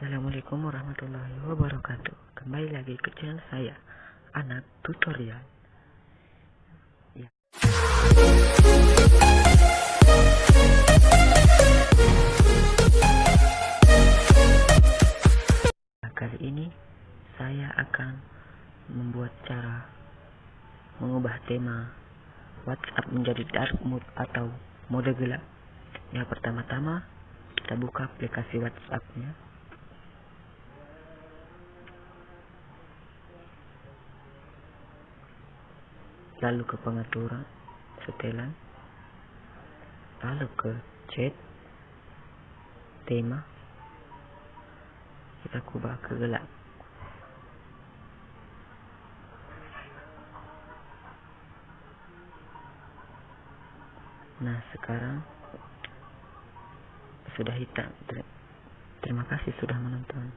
Assalamualaikum warahmatullahi wabarakatuh. Kembali lagi ke channel saya, anak tutorial. Ya. Kali ini saya akan membuat cara mengubah tema WhatsApp menjadi dark mode atau mode gelap. Yang pertama-tama kita buka aplikasi WhatsApp-nya. Lalu ke pengaturan, setelan, lalu ke chat, tema, kita ubah ke gelap. Nah, sekarang sudah hitam. Terima kasih sudah menonton.